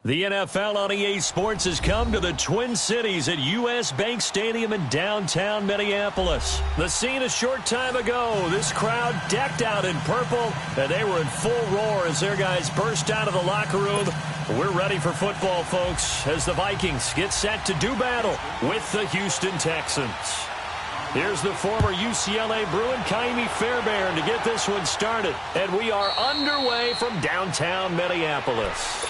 The NFL on EA Sports has come to the Twin Cities at U.S. Bank Stadium in downtown Minneapolis. The scene a short time ago, this crowd decked out in purple, and they were in full roar as their guys burst out of the locker room. We're ready for football, folks, as the Vikings get set to do battle with the Houston Texans. Here's the former UCLA Bruin, Ka'imi Fairbairn, to get this one started. And we are underway from downtown Minneapolis.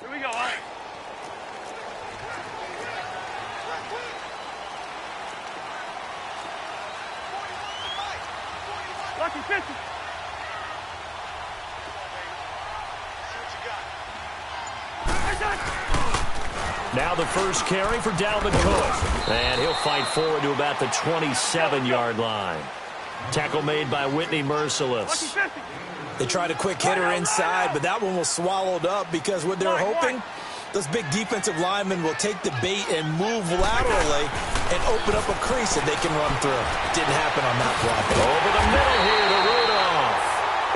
Here we go, all right. Lucky 50. Now the first carry for Dalvin Cook. And he'll fight forward to about the 27-yard line. Tackle made by Whitney Merciless. They tried a quick hitter inside, but that one was swallowed up because what they're hoping, those big defensive linemen will take the bait and move laterally and open up a crease that they can run through. Didn't happen on that play. Over the middle here to Rudolph.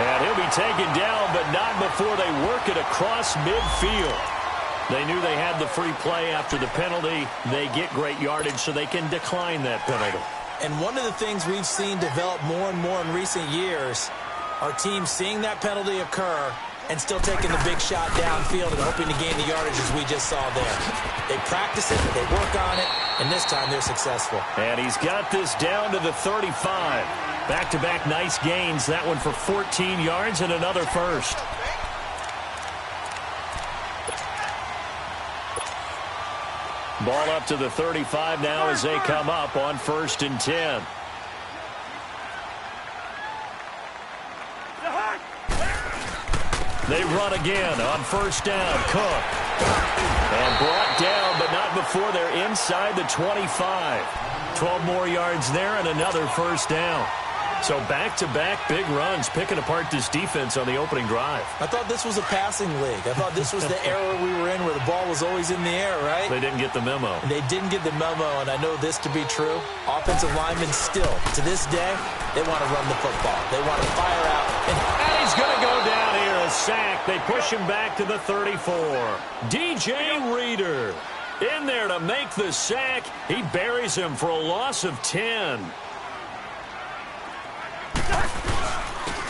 And he'll be taken down, but not before they work it across midfield. They knew they had the free play after the penalty. They get great yardage, so they can decline that penalty. And one of the things we've seen develop more and more in recent years are teams seeing that penalty occur and still taking the big shot downfield and hoping to gain the yardage as we just saw there. They practice it, they work on it, and this time they're successful. And he's got this down to the 35. Back-to-back nice gains. That one for 14 yards and another first. Ball up to the 35 now as they come up on 1st and 10. They run again on 1st down. Cook. And brought down, but not before they're inside the 25. 12 more yards there and another 1st down. So back-to-back big runs, picking apart this defense on the opening drive. I thought this was a passing league. I thought this was the era we were in where the ball was always in the air, right? They didn't get the memo. They didn't get the memo, and I know this to be true. Offensive linemen still, to this day, they want to run the football. They want to fire out. And he's going to go down here, a sack. They push him back to the 34. DJ Reader in there to make the sack. He buries him for a loss of 10.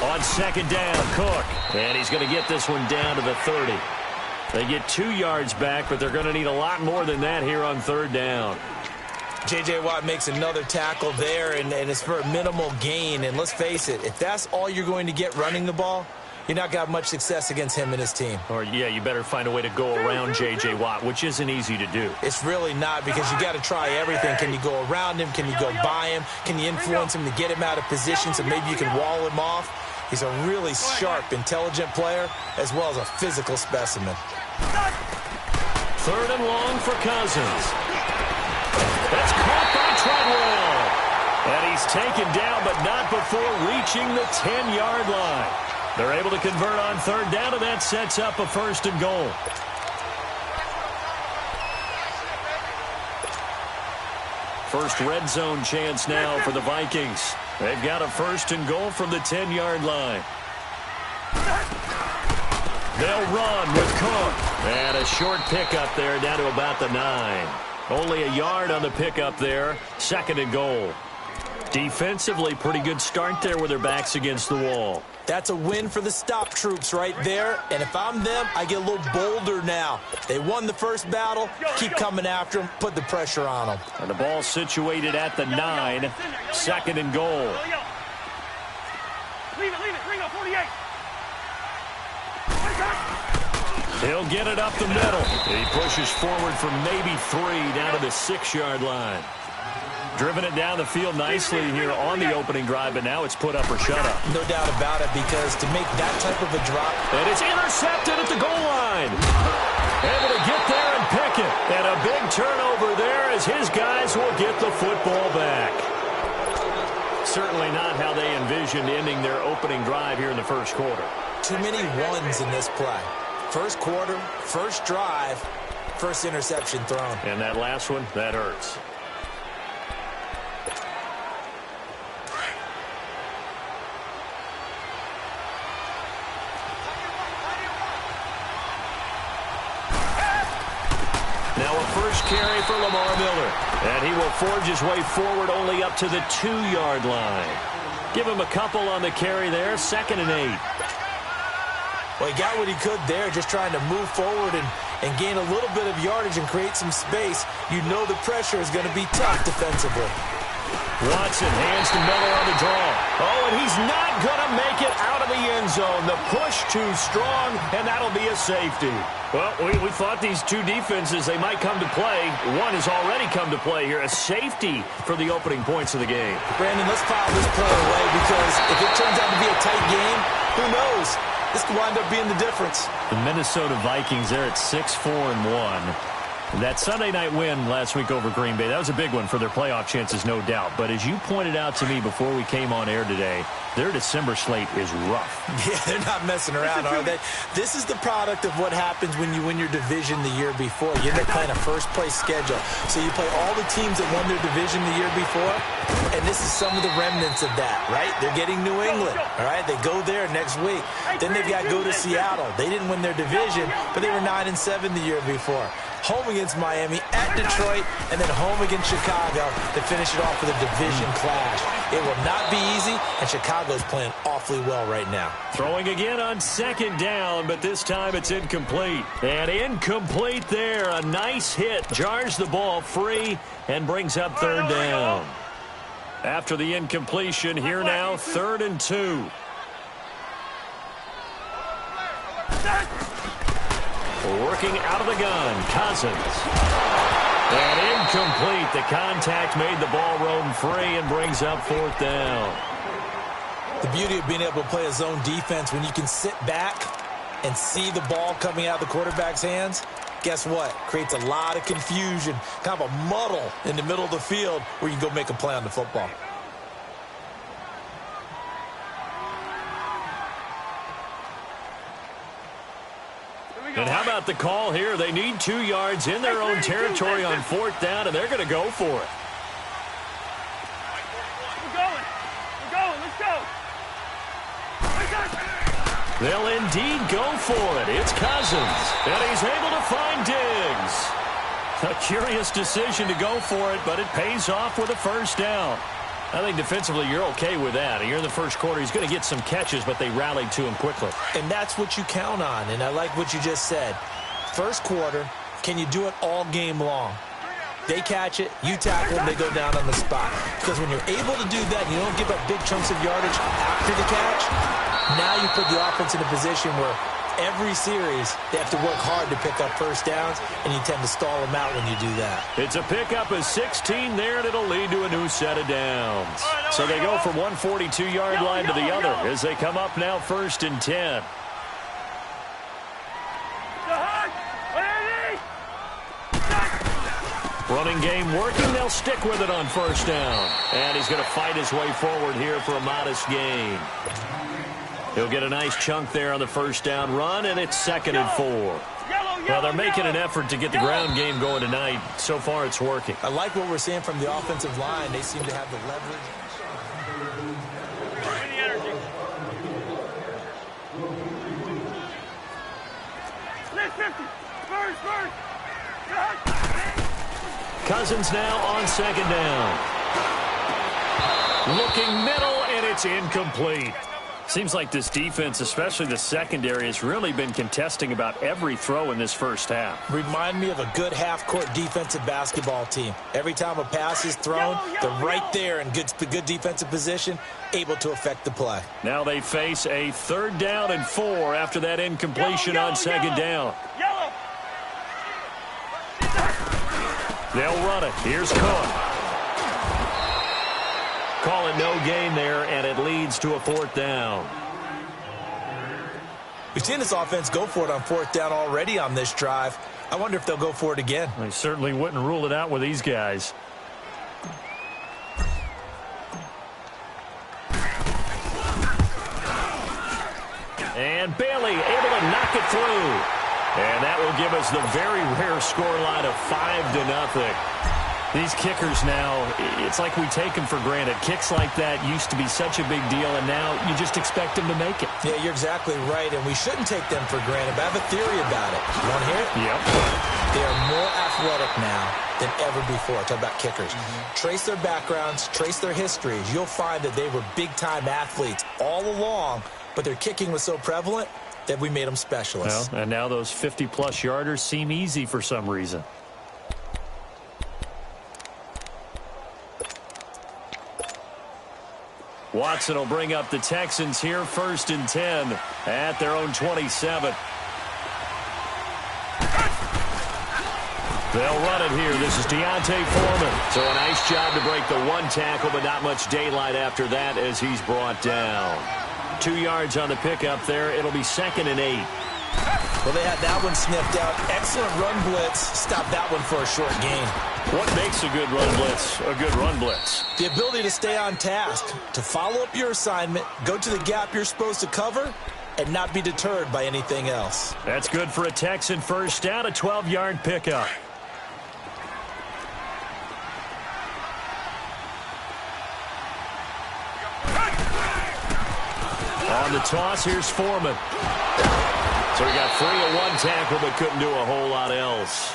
On 2nd down, Cook. And he's going to get this one down to the 30. They get 2 yards back, but they're going to need a lot more than that here on 3rd down. J.J. Watt makes another tackle there, and it's for a minimal gain. And let's face it, if that's all you're going to get running the ball, you're not going to have much success against him and his team. Or, yeah, you better find a way to go around J.J. Watt, which isn't easy to do. It's really not, because you got to try everything. Can you go around him? Can you go by him? Can you influence him to get him out of position so maybe you can wall him off? He's a really sharp, intelligent player, as well as a physical specimen. 3rd and long for Cousins. That's caught by Treadwell. And he's taken down, but not before reaching the 10-yard line. They're able to convert on 3rd down, and that sets up a 1st and goal. First red zone chance now for the Vikings. They've got a 1st and goal from the 10-yard line. They'll run with Cook. And a short pickup there down to about the 9. Only a yard on the pickup there. 2nd and goal. Defensively, pretty good start there with their backs against the wall. That's a win for the stop troops right there. And if I'm them, I get a little bolder now. They won the first battle. Keep coming after them. Put the pressure on them. And the ball situated at the 9. Second and goal. Leave it. Bring up 48. He'll get it up the middle. He pushes forward for maybe 3 down to the 6-yard line. Driven it down the field nicely here on the opening drive, but now it's put up or shut up. No doubt about it, because to make that type of a drop. And it's intercepted at the goal line. Able to get there and pick it. And a big turnover there as his guys will get the football back. Certainly not how they envisioned ending their opening drive here in the first quarter. Too many ones in this play. First quarter, first drive, first interception thrown. And that last one, that hurts. Now a first carry for Lamar Miller. And he will forge his way forward only up to the 2-yard line. Give him a couple on the carry there. 2nd and 8. Well, he got what he could there, just trying to move forward and gain a little bit of yardage and create some space. You know the pressure is going to be tough defensively. Watson hands to Miller on the draw. Oh, and he's not going to make it out of the end zone. The push too strong, and that'll be a safety. Well, we thought these two defenses, they might come to play. One has already come to play here. A safety for the opening points of the game. Brandon, let's file this play away, because if it turns out to be a tight game, who knows? This could wind up being the difference. The Minnesota Vikings, they're at 6-4-1. That Sunday night win last week over Green Bay, that was a big one for their playoff chances, no doubt. But as you pointed out to me before we came on air today, their December slate is rough. Yeah, they're not messing around, are they? This is the product of what happens when you win your division the year before. You end up playing a first-place schedule. So you play all the teams that won their division the year before, and this is some of the remnants of that, right? They're getting New England, all right? They go there next week. Then they've got to go to Seattle. They didn't win their division, but they were 9-7 the year before. Home against Miami, at Detroit, and then home against Chicago to finish it off with a division clash. It will not be easy, and Chicago's playing awfully well right now. Throwing again on 2nd down, but this time it's incomplete. And incomplete there. A nice hit. Jars the ball free and brings up 3rd down. After the incompletion, here now, 3rd and 2. Working out of the gun, Cousins. And incomplete. The contact made the ball roam free and brings up 4th down. The beauty of being able to play a zone defense, when you can sit back and see the ball coming out of the quarterback's hands, guess what? Creates a lot of confusion, kind of a muddle in the middle of the field where you can go make a play on the football. And how about the call here? They need 2 yards in their own territory on 4th down, and they're going to go for it. We're going. Let's go. They'll indeed go for it. It's Cousins, and he's able to find Diggs. A curious decision to go for it, but it pays off with a 1st down. I think defensively you're okay with that. You're in the first quarter. He's going to get some catches, but they rallied to him quickly. And that's what you count on, and I like what you just said. First quarter, can you do it all game long? They catch it, you tackle them, they go down on the spot. Because when you're able to do that and you don't give up big chunks of yardage after the catch, now you put the offense in a position where every series they have to work hard to pick up 1st downs, and you tend to stall them out when you do that. It's a pickup of 16 there, and it'll lead to a new set of downs. So they go from one 42-yard line to the other as they come up now 1st and 10. Running game working. They'll stick with it on 1st down. And he's going to fight his way forward here for a modest gain. He'll get a nice chunk there on the 1st down run, and it's 2nd and 4. Well, they're making an effort to get the ground game going tonight. So far, it's working. I like what we're seeing from the offensive line. They seem to have the leverage. Cousins now on 2nd down. Looking middle, and it's incomplete. Seems like this defense, especially the secondary, has really been contesting about every throw in this first half. Remind me of a good half-court defensive basketball team. Every time a pass is thrown, they're right there in good defensive position, able to affect the play. Now they face a 3rd down and 4 after that incompletion on 2nd down. They'll run it. Here's Cook. Call it no gain there, and it leads to a 4th down. We've seen this offense go for it on 4th down already on this drive. I wonder if they'll go for it again. They certainly wouldn't rule it out with these guys. And Bailey able to knock it through. And that will give us the very rare scoreline of 5-0. These kickers now, it's like we take them for granted. Kicks like that used to be such a big deal, and now you just expect them to make it. Yeah, you're exactly right, and we shouldn't take them for granted. But I have a theory about it. You want to hear it? Yep. They are more athletic now than ever before. Talk about kickers. Trace their backgrounds, trace their histories. You'll find that they were big-time athletes all along, but their kicking was so prevalent that we made them specialists. Well, and now those 50-plus yarders seem easy for some reason. Watson will bring up the Texans here, 1st and 10 at their own 27. They'll run it here. This is Deontay Foreman. So a nice job to break the 1 tackle, but not much daylight after that as he's brought down. 2 yards on the pickup there. It'll be 2nd and 8. Well, they had that one sniffed out. Excellent run blitz. Stop that one for a short gain. What makes a good run blitz a good run blitz? The ability to stay on task, to follow up your assignment, go to the gap you're supposed to cover, and not be deterred by anything else. That's good for a Texan 1st down, a 12-yard pickup. On the toss, here's Foreman. So he got free of 1 tackle, but couldn't do a whole lot else.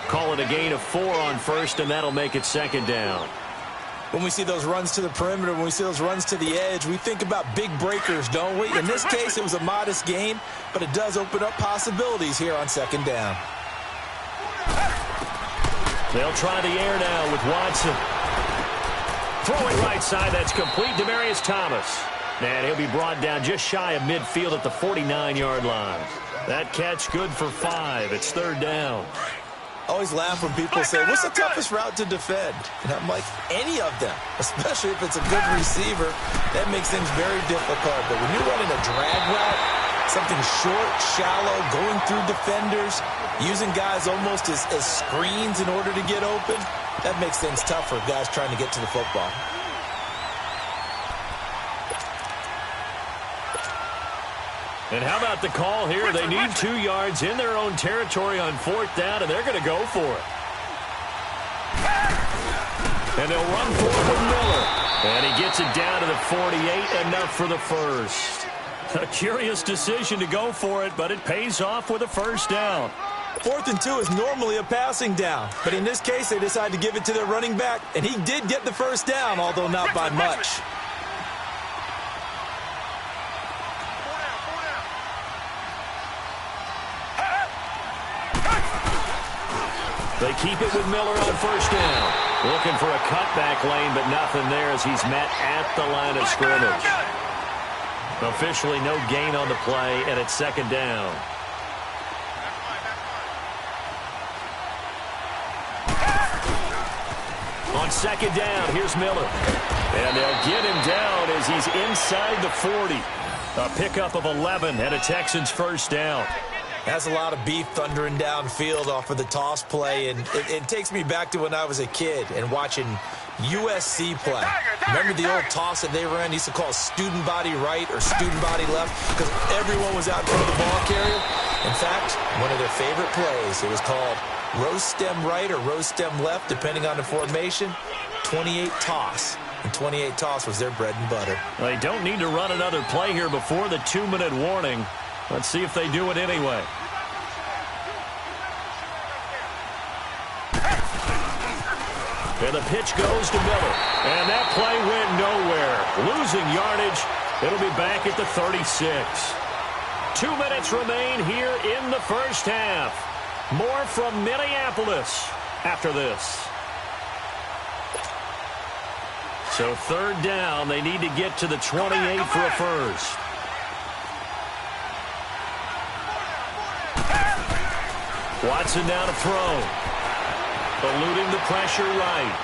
Call it a gain of 4 on 1st, and that'll make it 2nd down. When we see those runs to the perimeter, when we see those runs to the edge, we think about big breakers, don't we? In this case, it was a modest gain, but it does open up possibilities here on 2nd down. They'll try the air now with Watson. Throwing right side, that's complete. Demaryius Thomas. And he'll be brought down just shy of midfield at the 49-yard line. That catch good for 5. It's 3rd down. I always laugh when people say, what's the toughest route to defend? And I'm like, any of them, especially if it's a good receiver. That makes things very difficult. But when you're running a drag route, something short, shallow, going through defenders, using guys almost as screens in order to get open, that makes things tough for guys trying to get to the football. And how about the call here? They need 2 yards in their own territory on 4th down, and they're going to go for it. And they'll run for it with Miller. And he gets it down to the 48, enough for the 1st. A curious decision to go for it, but it pays off with a 1st down. 4th and 2 is normally a passing down, but in this case, they decided to give it to their running back, and he did get the 1st down, although not by much. They keep it with Miller on 1st down. Looking for a cutback lane, but nothing there as he's met at the line of scrimmage. Officially no gain on the play, and it's 2nd down. On 2nd down, here's Miller. And they'll get him down as he's inside the 40. A pickup of 11 and a Texans 1st down. Has a lot of beef thundering downfield off of the toss play, and it takes me back to when I was a kid and watching USC play. Remember the old toss that they ran? They used to call student body right or student body left because everyone was out in front of the ball carrier. In fact, one of their favorite plays, it was called rose stem right or rose stem left, depending on the formation, 28 toss. And 28 toss was their bread and butter. They don't need to run another play here before the 2-minute warning. Let's see if they do it anyway. And the pitch goes to Miller. And that play went nowhere. Losing yardage. It'll be back at the 36. 2 minutes remain here in the first half. More from Minneapolis after this. So third down, they need to get to the 28 for a first. Watson now to throw. Eluding the pressure right.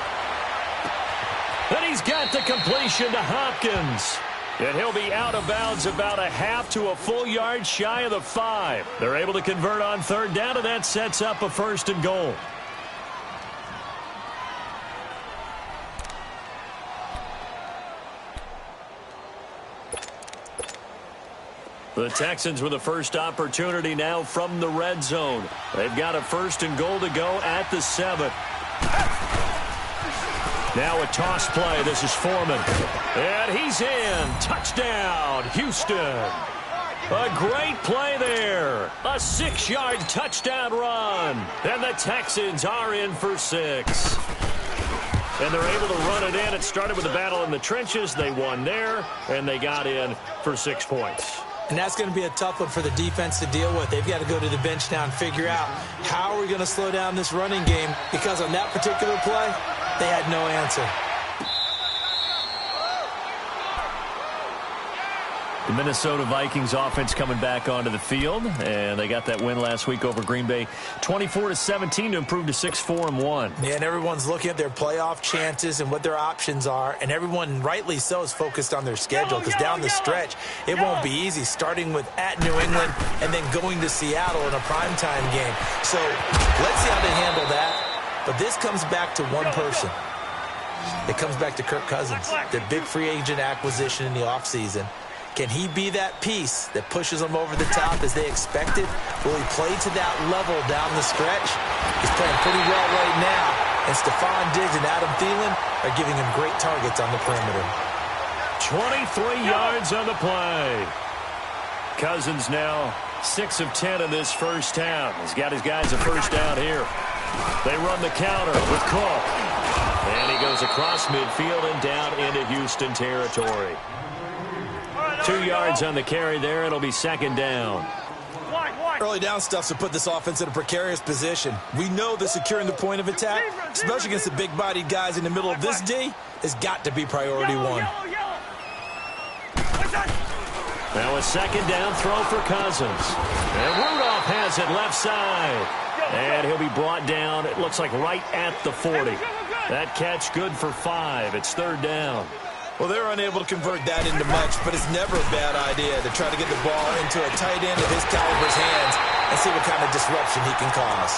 And he's got the completion to Hopkins. And he'll be out of bounds about a half to a full yard shy of the 5. They're able to convert on third down, and that sets up a first and goal. The Texans with the first opportunity now from the red zone. They've got a first and goal to go at the 7. Now a toss play. This is Foreman. And he's in. Touchdown, Houston. A great play there. A 6-yard touchdown run. And the Texans are in for 6. And they're able to run it in. It started with a battle in the trenches. They won there, and they got in for 6 points. And that's going to be a tough one for the defense to deal with. They've got to go to the bench now and figure out how are we going to slow down this running game, because on that particular play, they had no answer. The Minnesota Vikings offense coming back onto the field, and they got that win last week over Green Bay, 24-17 to improve to 6-4-1. Yeah, and everyone's looking at their playoff chances and what their options are, and everyone, rightly so, is focused on their schedule, because down the stretch, it won't be easy, starting with at New England and then going to Seattle in a primetime game. So let's see how they handle that. But this comes back to one person. It comes back to Kirk Cousins, the big free agent acquisition in the offseason. Can he be that piece that pushes them over the top as they expected? Will he play to that level down the stretch? He's playing pretty well right now, and Stephon Diggs and Adam Thielen are giving him great targets on the perimeter. 23 yards on the play. Cousins now 6 of 10 in this first half. He's got his guys a first down here. They run the counter with Cook. And he goes across midfield and down into Houston territory. 2 yards on the carry there. It'll be second down. Early down stuff to put this offense in a precarious position. We know that securing the point of attack, especially against the big-bodied guys in the middle of this D, has got to be priority one. Now a second down throw for Cousins. And Rudolph has it left side. And he'll be brought down, it looks like right at the 40. That catch good for 5. It's third down. Well, they're unable to convert that into much, but it's never a bad idea to try to get the ball into a tight end of his caliber's hands and see what kind of disruption he can cause.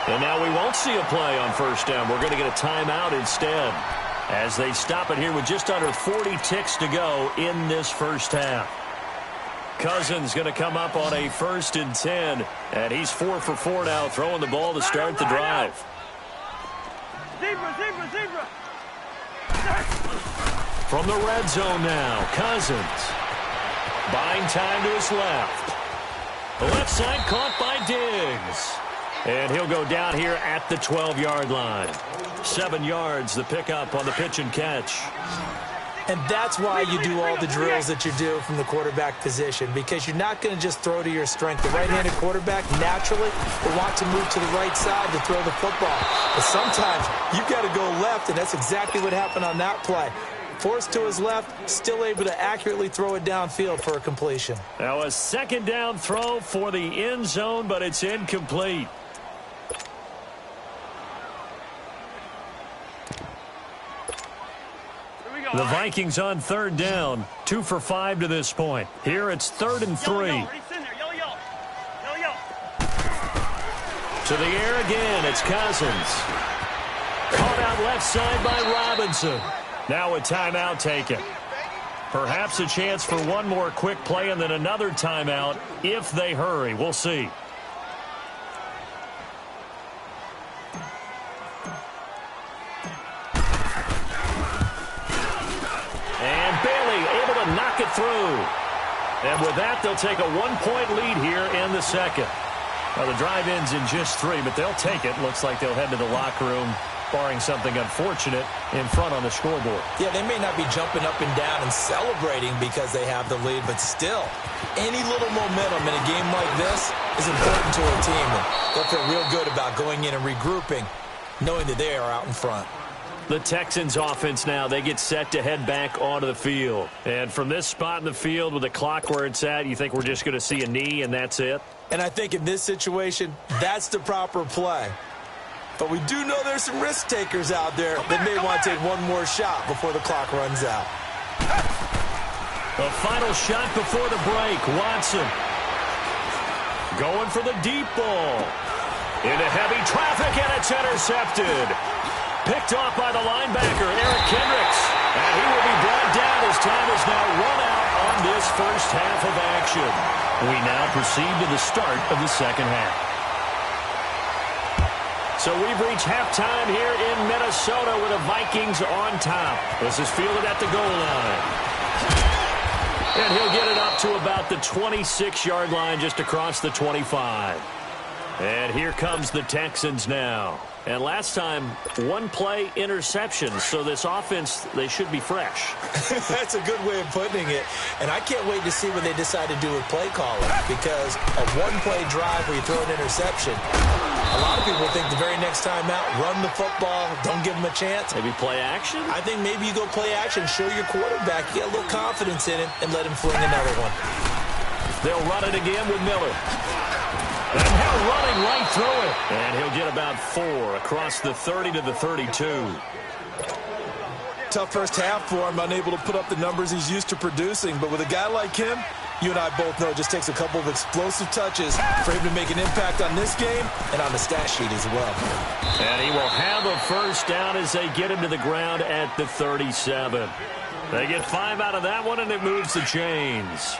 And now we won't see a play on first down. We're going to get a timeout instead as they stop it here with just under 40 ticks to go in this first half. Cousins going to come up on a 1st and 10, and he's 4 for 4 now, throwing the ball to start the drive. Zebra. From the red zone now, Cousins. Buying time to his left. The left side caught by Diggs. And he'll go down here at the 12-yard line. 7 yards, the pickup on the pitch and catch. And that's why you do all the drills that you do from the quarterback position, because you're not going to just throw to your strength. The right-handed quarterback naturally will want to move to the right side to throw the football. But sometimes you've got to go left, and that's exactly what happened on that play. Forced to his left, still able to accurately throw it downfield for a completion. Now a second down throw for the end zone, but it's incomplete. The Vikings on third down, 2 for 5 to this point. Here it's 3rd and 3. To the air again, it's Cousins. Caught out left side by Robinson. Now a timeout taken. Perhaps a chance for one more quick play and then another timeout if they hurry. We'll see. And Bailey able to knock it through. And with that, they'll take a 1-point lead here in the second. Well, the drive ends in just 3, but they'll take it. Looks like they'll head to the locker room barring something unfortunate in front on the scoreboard. Yeah, they may not be jumping up and down and celebrating because they have the lead, but still, any little momentum in a game like this is important to a team. And they'll feel real good about going in and regrouping, knowing that they are out in front. The Texans offense now, they get set to head back onto the field. And from this spot in the field with the clock where it's at, you think we're just going to see a knee and that's it? And I think in this situation, that's the proper play. But we do know there's some risk takers out there that may want to take one more shot before the clock runs out. The final shot before the break, Watson. Going for the deep ball. Into heavy traffic, and it's intercepted. Picked off by the linebacker, Eric Kendricks. And he will be brought down as time is now run out on this first half of action. We now proceed to the start of the second half. So we've reached halftime here in Minnesota with the Vikings on top. This is fielded at the goal line. And he'll get it up to about the 26-yard line just across the 25. And here comes the Texans now. And last time, one-play interception. So this offense, they should be fresh. That's a good way of putting it. And I can't wait to see what they decide to do with play calling. Because a one-play drive where you throw an interception, a lot of people think the very next time out, run the football, don't give them a chance. Maybe play action? I think maybe you go play action, show your quarterback, get a little confidence in him, and let him fling another one. They'll run it again with Miller. And now running right through it. And he'll get about 4 across the 30 to the 32. Tough first half for him, unable to put up the numbers he's used to producing. But with a guy like him, you and I both know it just takes a couple of explosive touches for him to make an impact on this game and on the stat sheet as well. And he will have a first down as they get him to the ground at the 37. They get 5 out of that one, and it moves the chains.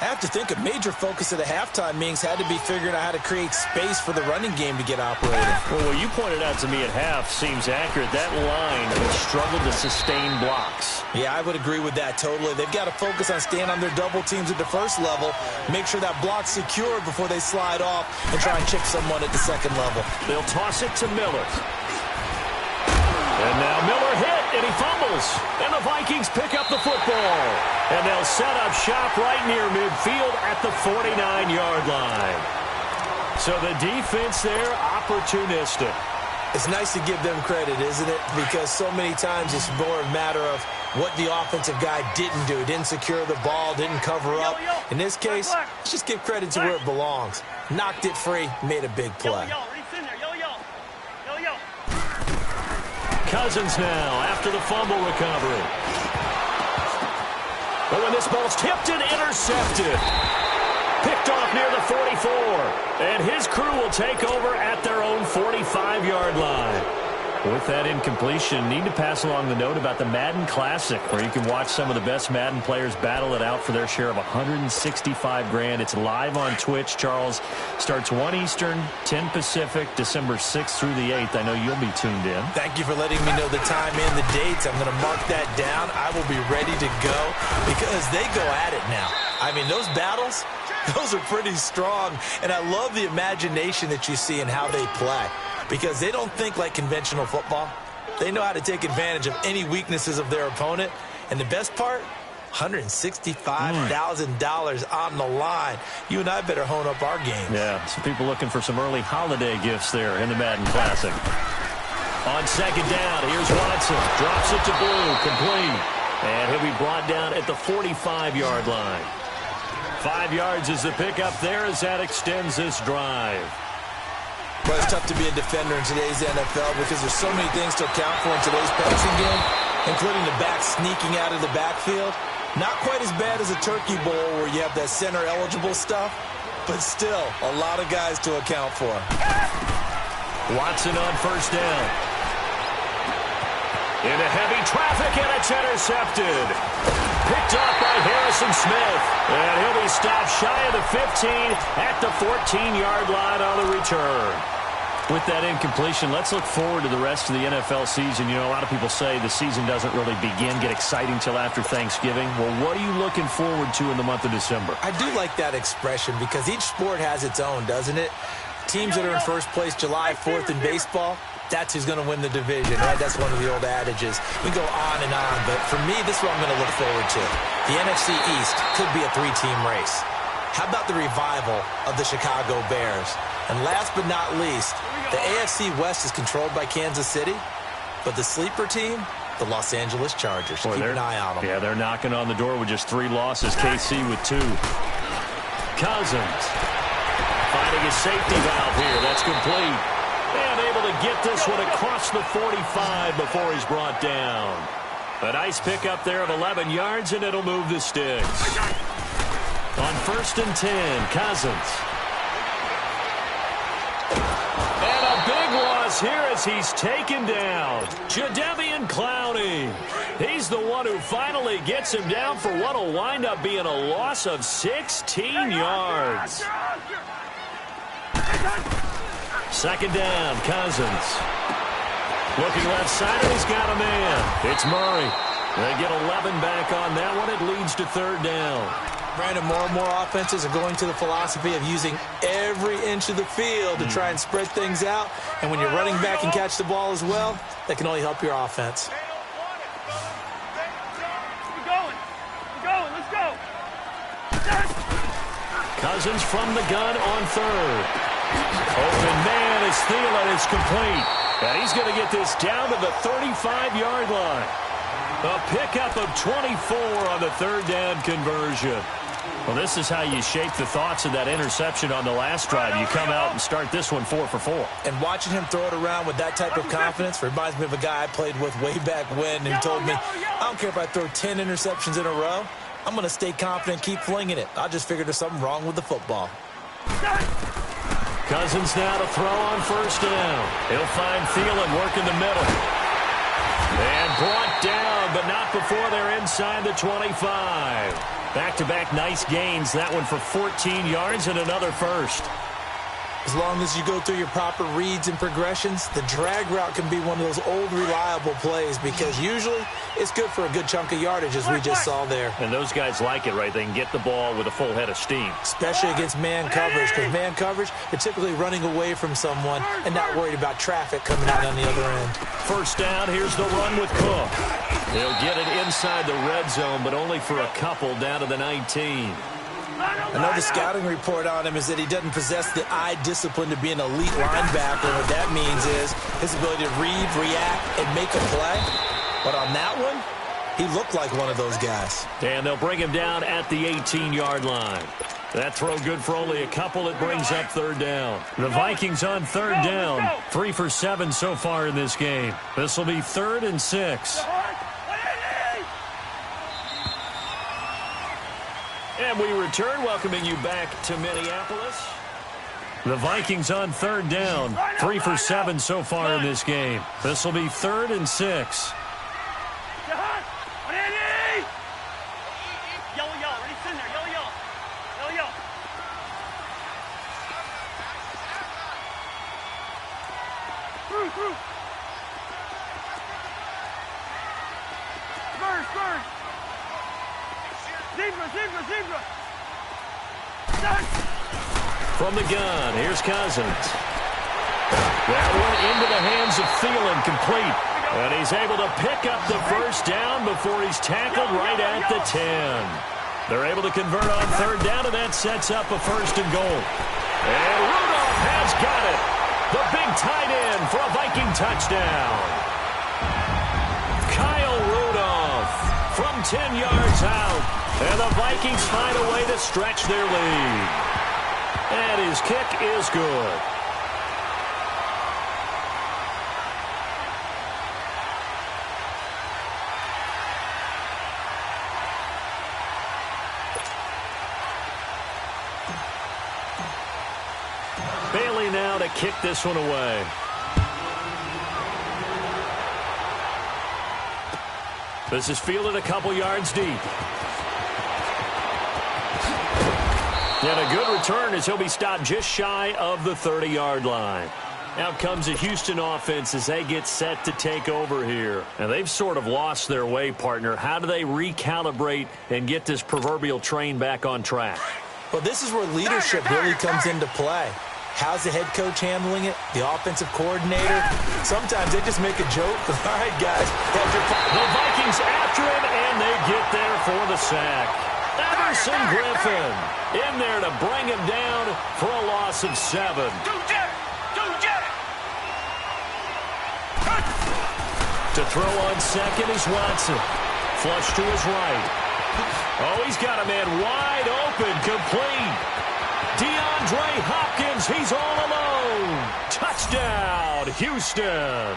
I have to think a major focus of the halftime meetings had to be figuring out how to create space for the running game to get operating. Well, what you pointed out to me at half seems accurate. That line has struggled to sustain blocks. Yeah, I would agree with that totally. They've got to focus on staying on their double teams at the first level, make sure that block's secured before they slide off and try and chip someone at the second level. They'll toss it to Miller. And now Miller hit, and he fumbles. And the Vikings pick up the football. And they'll set up shop right near midfield at the 49-yard line. So the defense there, opportunistic. It's nice to give them credit, isn't it? Because so many times it's more a matter of what the offensive guy didn't do. Didn't secure the ball, didn't cover up. In this case, let's just give credit to where it belongs. Knocked it free, made a big play. Cousins now after the fumble recovery. But when this ball's tipped and intercepted. Picked off near the 44. And his crew will take over at their own 45-yard line. With that incompletion, need to pass along the note about the Madden Classic, where you can watch some of the best Madden players battle it out for their share of $165,000. It's live on Twitch, Charles. Starts 1 Eastern, 10 Pacific, December 6th through the 8th. I know you'll be tuned in. Thank you for letting me know the time and the dates. I'm going to mark that down. I will be ready to go because they go at it now. I mean, those battles, those are pretty strong. And I love the imagination that you see in how they play. Because they don't think like conventional football. They know how to take advantage of any weaknesses of their opponent. And the best part, $165,000 on the line. You and I better hone up our game. Yeah, some people looking for some early holiday gifts there in the Madden Classic. On second down, here's Watson. Drops it to Blue, complete. And he'll be brought down at the 45-yard line. 5 yards is the pickup there as that extends this drive. But it's tough to be a defender in today's NFL because there's so many things to account for in today's passing game, including the back sneaking out of the backfield. Not quite as bad as a turkey bowl where you have that center-eligible stuff, but still a lot of guys to account for. Watson on first down. Into heavy traffic, and it's intercepted. Picked off by Harrison Smith. And he'll be stopped shy of the 15 at the 14-yard line on the return. With that incompletion, let's look forward to the rest of the NFL season. You know, a lot of people say the season doesn't really begin, get exciting till after Thanksgiving. Well, what are you looking forward to in the month of December? I do like that expression because each sport has its own, doesn't it? Teams that are in first place July 4th in baseball, that's who's going to win the division, right? That's one of the old adages. We go on and on, but for me, this is what I'm going to look forward to. The NFC East could be a 3-team race. How about the revival of the Chicago Bears? And last but not least, the AFC West is controlled by Kansas City, but the sleeper team, the Los Angeles Chargers. Keep an eye on them. Yeah, they're knocking on the door with just 3 losses. KC with 2. Cousins finding a safety valve here. That's complete. And able to get this one across the 45 before he's brought down. A nice pickup there of 11 yards, and it'll move the sticks. On 1st and 10, Cousins. And a big loss here as he's taken down. Jadeveon Clowney. He's the one who finally gets him down for what will wind up being a loss of 16 yards. 2nd down, Cousins. Looking left side, and he's got a man. It's Murray. They get 11 back on that one. It leads to 3rd down. Brandon, more and more offenses are going to the philosophy of using every inch of the field to try and spread things out. And when you're running back and catch the ball as well, that can only help your offense. We're going. Let's go. Cousins from the gun on 3rd. Open man is Thielen. It's complete. And he's going to get this down to the 35-yard line. A pickup of 24 on the 3rd down conversion. Well, this is how you shape the thoughts of that interception on the last drive. You come out and start this one 4 for 4. And watching him throw it around with that type of confidence reminds me of a guy I played with way back when who told me, I don't care if I throw 10 interceptions in a row. I'm going to stay confident, keep flinging it. I just figured there's something wrong with the football. Cousins now to throw on 1st down. He'll find Thielen working the middle. And brought down, but not before they're inside the 25. Back-to-back nice gains. That one for 14 yards and another first. As long as you go through your proper reads and progressions, the drag route can be one of those old reliable plays because usually it's good for a good chunk of yardage as we just saw there. And those guys like it, right? They can get the ball with a full head of steam. Especially against man coverage, because man coverage, they're typically running away from someone and not worried about traffic coming out on the other end. 1st down, here's the run with Cook. He'll get it inside the red zone, but only for a couple down to the 19. Another scouting report on him is that he doesn't possess the eye discipline to be an elite linebacker. What that means is his ability to read, react, and make a play. But on that one, he looked like one of those guys. And they'll bring him down at the 18-yard line. That throw good for only a couple. It brings up 3rd down. The Vikings on 3rd down. 3 for 7 so far in this game. This will be 3rd and 6. And we return, welcoming you back to Minneapolis. The Vikings on 3rd down. 3 for 7 so far in this game. This will be 3rd and 6. Zebra. From the gun, here's Cousins. That one into the hands of Thielen, complete. And he's able to pick up the 1st down before he's tackled right at the 10. They're able to convert on 3rd down, and that sets up a 1st and goal. And Rudolph has got it. The big tight end for a Viking touchdown. Kyle Rudolph from 10 yards out. And the Vikings find a way to stretch their lead. And his kick is good. Bailey now to kick this one away. This is fielded a couple yards deep. And a good return as he'll be stopped just shy of the 30-yard line. Out comes the Houston offense as they get set to take over here. And they've sort of lost their way, partner. How do they recalibrate and get this proverbial train back on track? Well, this is where leadership really comes into play. How's the head coach handling it? The offensive coordinator? Sometimes they just make a joke. All right, guys. The Vikings after him, and they get there for the sack. Everson Griffin in there to bring him down for a loss of 7. To throw on second is Watson. Flush to his right. Oh, he's got a man wide open, complete. DeAndre Hopkins, he's all alone. Touchdown, Houston.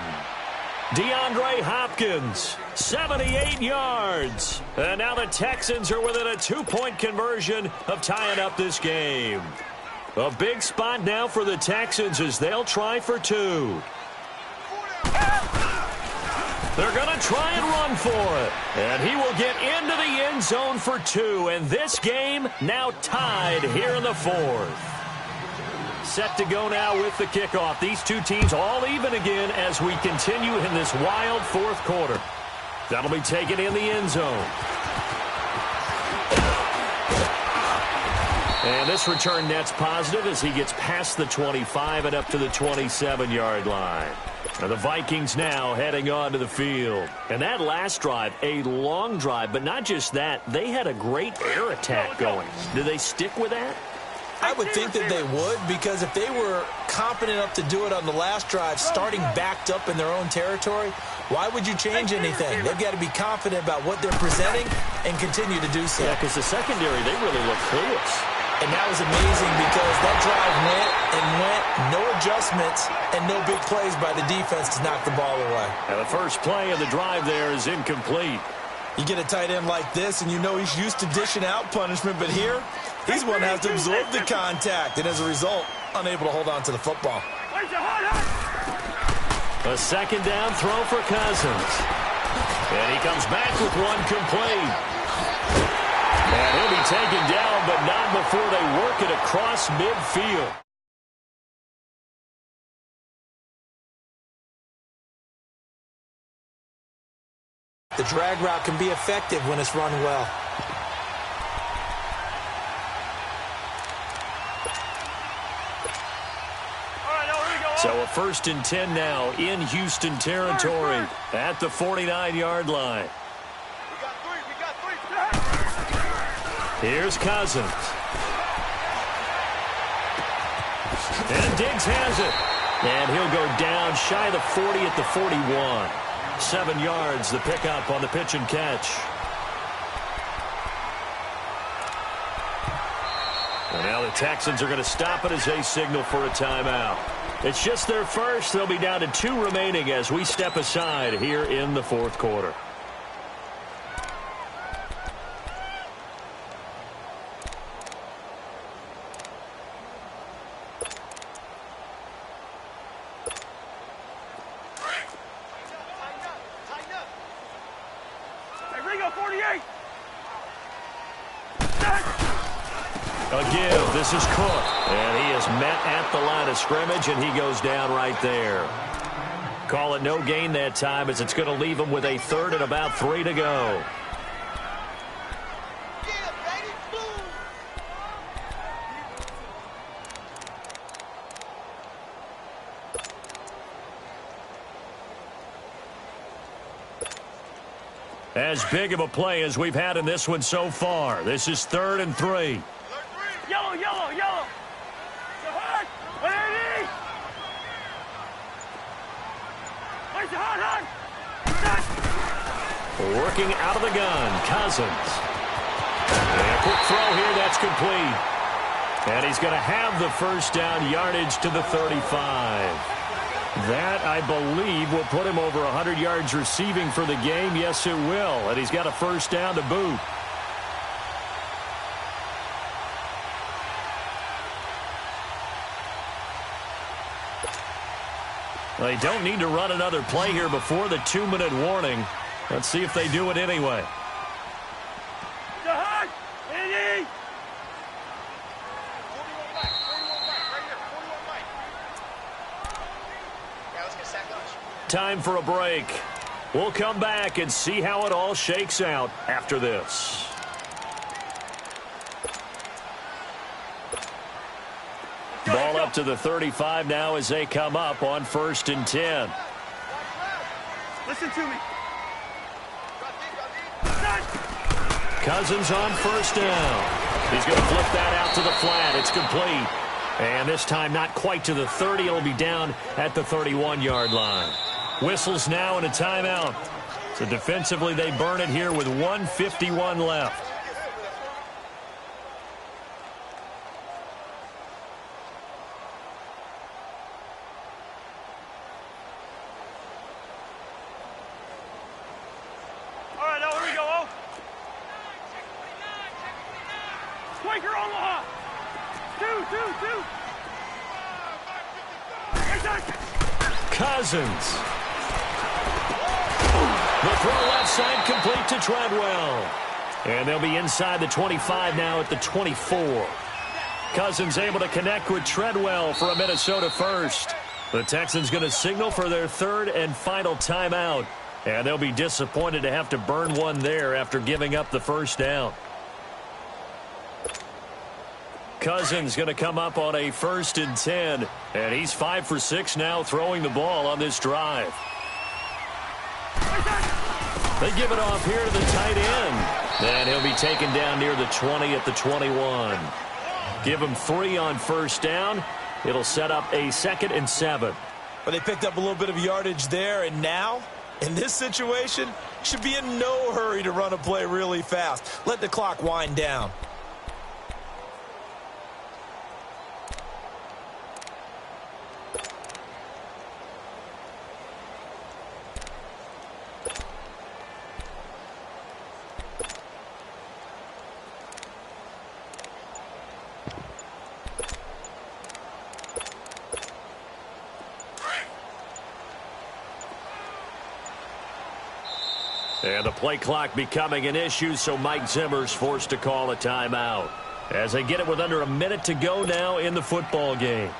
DeAndre Hopkins, 78 yards. And now the Texans are within a 2-point conversion of tying up this game. A big spot now for the Texans as they'll try for 2. They're going to try and run for it. And he will get into the end zone for 2. And this game now tied here in the 4th. Set to go now with the kickoff. These two teams all even again as we continue in this wild 4th quarter. That'll be taken in the end zone. And this return net's positive as he gets past the 25 and up to the 27-yard line. And the Vikings now heading onto the field. And that last drive, a long drive, but not just that, they had a great air attack going. Do they stick with that? I would think that they would, because if they were confident enough to do it on the last drive, starting backed up in their own territory, why would you change anything? They've got to be confident about what they're presenting and continue to do so. Yeah, because the secondary, they really look clueless. And that was amazing because that drive went and went, no adjustments, and no big plays by the defense to knock the ball away. And the first play of the drive there is incomplete. You get a tight end like this, and you know he's used to dishing out punishment, but here, he's one that has to absorb the contact, and as a result, unable to hold on to the football. A second down throw for Cousins. And he comes back with one complete. And he'll be taken down, but not before they work it across midfield. The drag route can be effective when it's run well. So a 1st and 10 now in Houston territory at the 49-yard line. Here's Cousins. And Diggs has it. And he'll go down shy of the 40 at the 41. 7 yards, the pickup on the pitch and catch. And now the Texans are going to stop it as they signal for a timeout. It's just their first. They'll be down to 2 remaining as we step aside here in the 4th quarter. A give. This is Cook. And he is met at the line of scrimmage, and he goes down right there. Call it no gain that time as it's going to leave him with a 3rd and about 3 to go. As big of a play as we've had in this one so far. This is 3rd and 3. Yellow, yellow, yellow. Working out of the gun, Cousins. And a quick throw here, that's complete. And he's going to have the first down yardage to the 35. That, I believe, will put him over 100 yards receiving for the game. Yes, it will. And he's got a first down to boot. They don't need to run another play here before the 2-minute warning. Let's see if they do it anyway. Time for a break. We'll come back and see how it all shakes out after this. Ball up to the 35 now as they come up on 1st and 10. Listen to me. Cousins on 1st down. He's going to flip that out to the flat. It's complete. And this time not quite to the 30. It'll be down at the 31-yard line. Whistles now and a timeout. So defensively they burn it here with 1:51 left. All right, now here we go. Oh. Quaker Omaha. Two. Cousins. The throw left side complete to Treadwell. And they'll be inside the 25 now at the 24. Cousins able to connect with Treadwell for a Minnesota first. The Texans going to signal for their 3rd and final timeout. And they'll be disappointed to have to burn one there after giving up the 1st down. Cousins going to come up on a 1st and 10. And he's 5 for 6 now throwing the ball on this drive. They give it off here to the tight end. And he'll be taken down near the 20 at the 21. Give him 3 on 1st down. It'll set up a 2nd and 7. Well, they picked up a little bit of yardage there, and now, in this situation, should be in no hurry to run a play really fast. Let the clock wind down. And the play clock becoming an issue, so Mike Zimmer's forced to call a timeout. As they get it with under a minute to go now in the football game.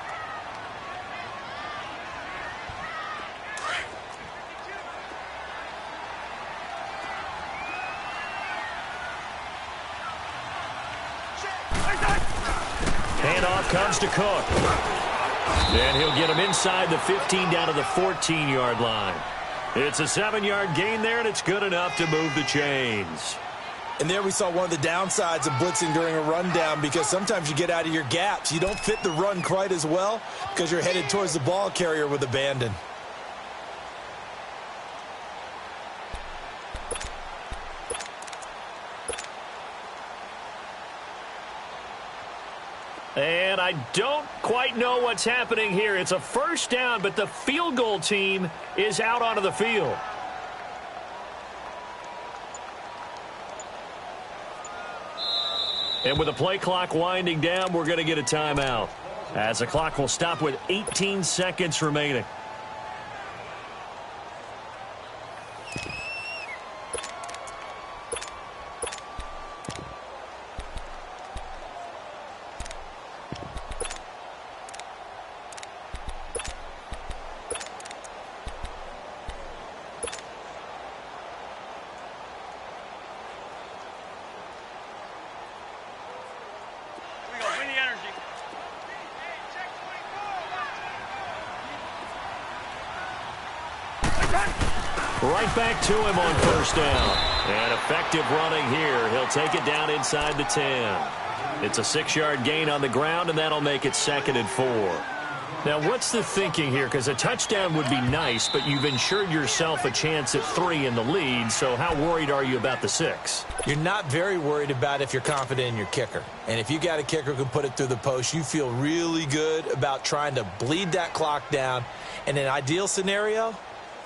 Handoff comes to Cook. And he'll get him inside the 15 down to the 14-yard line. It's a 7-yard gain there, and it's good enough to move the chains. And there we saw one of the downsides of blitzing during a rundown, because sometimes you get out of your gaps. You don't fit the run quite as well because you're headed towards the ball carrier with abandon. And I don't quite know what's happening here. It's a 1st down, but the field goal team is out onto the field. And with the play clock winding down, we're going to get a timeout, as the clock will stop with 18 seconds remaining. Right back to him on 1st down. And effective running here. He'll take it down inside the 10. It's a 6-yard gain on the ground, and that'll make it 2nd and 4. Now, what's the thinking here? Because a touchdown would be nice, but you've ensured yourself a chance at 3 in the lead, so how worried are you about the 6? You're not very worried about if you're confident in your kicker. And if you got a kicker who can put it through the post, you feel really good about trying to bleed that clock down. In an ideal scenario,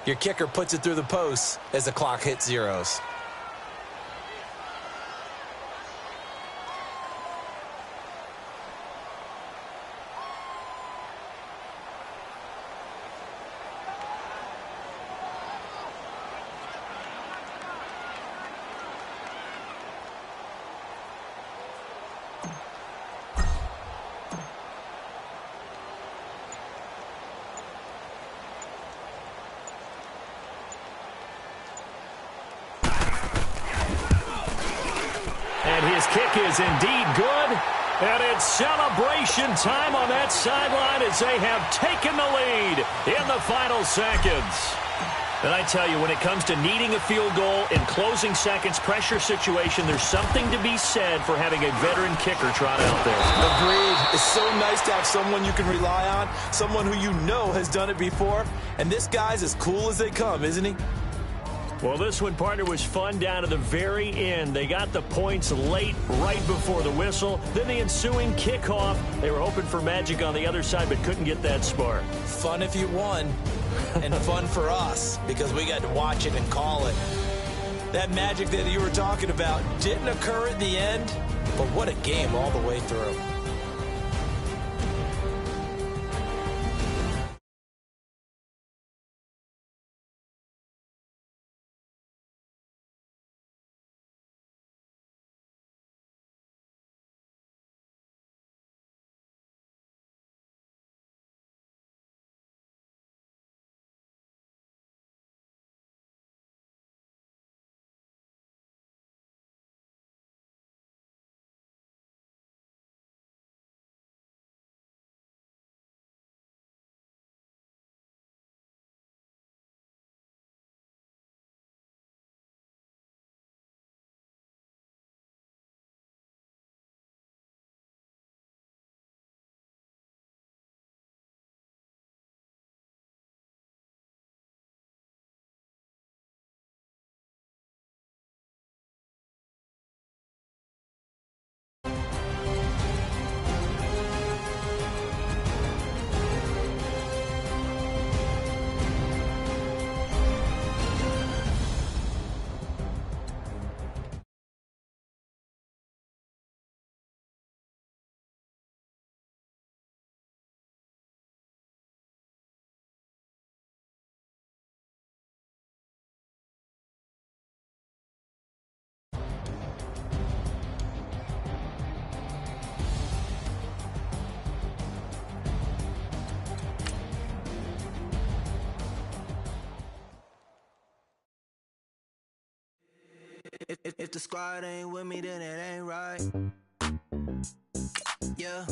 your kicker puts it through the post as the clock hits zeros. His kick is indeed good, And it's celebration time on that sideline as they have taken the lead in the final seconds. And I tell you, when it comes to needing a field goal in closing seconds, pressure situation, there's something to be said for having a veteran kicker trot out there. Agreed. It's so nice to have someone you can rely on, someone who you know has done it before. And this guy's as cool as they come, isn't he? Well, this one, partner, was fun down to the very end. They got the points late, right before the whistle. Then the ensuing kickoff. They were hoping for magic on the other side, but couldn't get that spark. Fun if you won, and fun for us, because we got to watch it and call it. That magic that you were talking about didn't occur at the end, but what a game all the way through. If the squad ain't with me, then it ain't right. Yeah.